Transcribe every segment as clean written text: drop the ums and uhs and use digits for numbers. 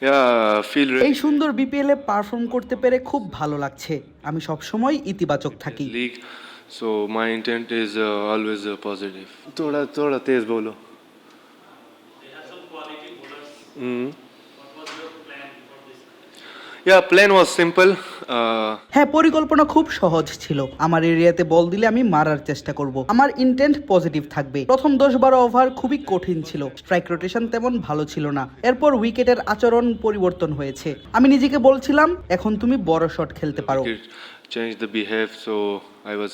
Yeah, feel এই really সুন্দর BPL এ perform করতে পেরে খুব ভালো লাগছে। আমি সবসময় ইতিবাচক থাকি। league. So my intent is always positive. थोड़ा थोड़ा तेज बोलो. They have some quality bowlers. Mm. What was your plan for this? Yeah, plan was simple. হ্যাঁ, পরিকল্পনা খুব সহজ ছিল। আমার এরিয়াতে বল দিলে আমি মারার চেষ্টা করব। আমার ইন্টেন্ট পজিটিভ থাকবে। প্রথম 10-12 ওভার খুবই কঠিন ছিল। স্ট্রাইক রোটেশন তেমন ভালো ছিল না। এরপর উইকেটের আচরণ পরিবর্তন হয়েছে। আমি নিজেকে বলছিলাম, এখন তুমি বড় শট খেলতে পারো। It changed the behave, so I was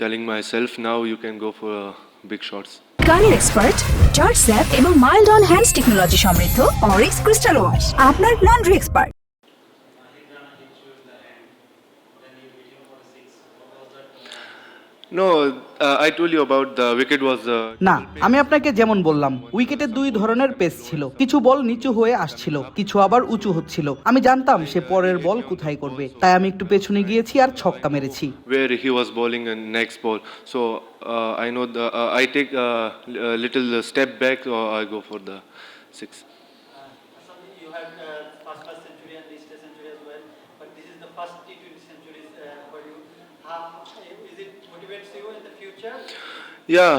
telling myself now you can go for big shots. গানের এক্সপার্ট জর্জ স্যাপ এবং মাইল্ড অন হ্যান্ডস টেকনোলজি সমৃদ্ধ অরিক্স ক্রিস্টাল ওয়াশ আপনার laundry expert. No, I told you about the wicket was. না, আমি আপনাকে যেমন বললাম, উইকেটে দুই ধরনের পেস ছিল। কিছু বল নিচু হয়ে আসছিল, কিছু আবার উঁচু হচ্ছিল। আমি জানতাম সে পরের বল কোথায় করবে, তাই আমি একটু পেছনে গিয়েছি আর ছক্কা মেরেছি। Where he was bowling in next ball, so I know I take a little step back, or I go for the six. Something you had first century and this century as well, but this is the first T20 centuries for you. How is it motivates you in the future? Yeah,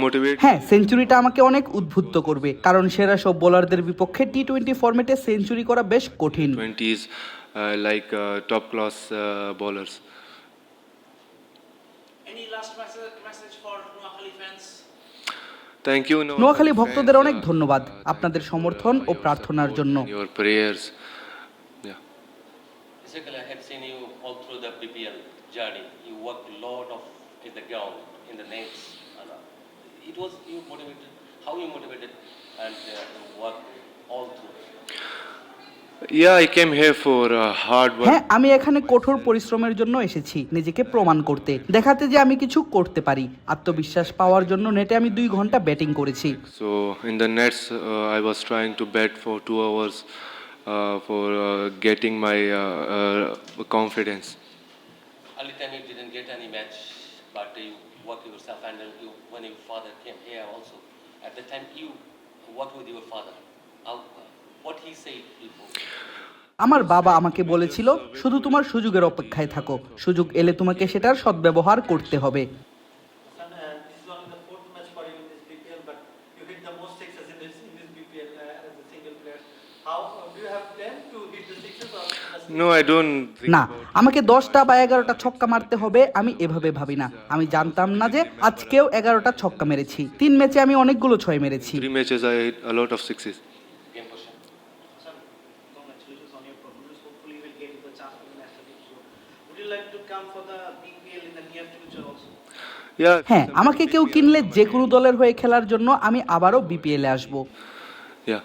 motivate. হ্যাঁ, সেঞ্চুরিটা আমাকে অনেক উদ্বুদ্ধ করবে, কারণ সেরা সব বোলারদের বিপক্ষে টি-20 ফরম্যাটে সেঞ্চুরি করা বেশ কঠিন। 20s, like top class bowlers. Any last message for Noakhali fans? Thank you. Noakhali ভক্তদের অনেক ধন্যবাদ আপনাদের সমর্থন ও প্রার্থনার জন্য। Your prayers. Yeah. Basically, I have seen you all through the BPL journey. You worked a lot of in the ground, in the nets. And, it was you motivated. How you motivated and work all through. Yeah, I came here for hard work. হ্যাঁ, আমি এখানে কঠোর পরিশ্রমের জন্য এসেছি, নিজেকে প্রমাণ করতে, দেখাতে যে আমি কিছু করতে পারি। আত্মবিশ্বাস পাওয়ার জন্য নেটে আমি 2 ঘন্টা ব্যাটিং করেছি। So in the nets, I was trying to bat for 2 hours for getting my confidence. Early time you didn't get any match, but you worked yourself, and then when your father came here also, at the time you worked with your father. How, what he said before. আমার বাবা আমাকে বলেছিল, শুধু তোমার সুযোগের অপেক্ষায় থাকো, সুযোগ এলে তোমাকে সেটার সদ্ব্যবহার করতে হবে। Son, this is only the fourth match for you in this BPL, but you hit the most sixes in this BPL as a single player. How do you have plan to hit the sixes or? No, I don't. think না, about- আমাকে 10টা বা 11টা ছক্কা মারতে হবে, আমি এভাবে ভাবি না। আমি জানতাম না যে আজকেও 11টা ছক্কা মেরেছি। 3 ম্যাচে আমি অনেকগুলো 6 মেরেছি। 3 matches, I hit a lot of sixes. Game question. Sir, congratulations on your performance. Hopefully, you will get the chance to win National League. So, would you like to come for the BPL in the near future also? Yeah. হ্যাঁ, আমাকে কেউ কিনলে যে কোনো দলের হয়ে খেলার জন্য আমি আবারও বিপিএলে আসব। Yeah.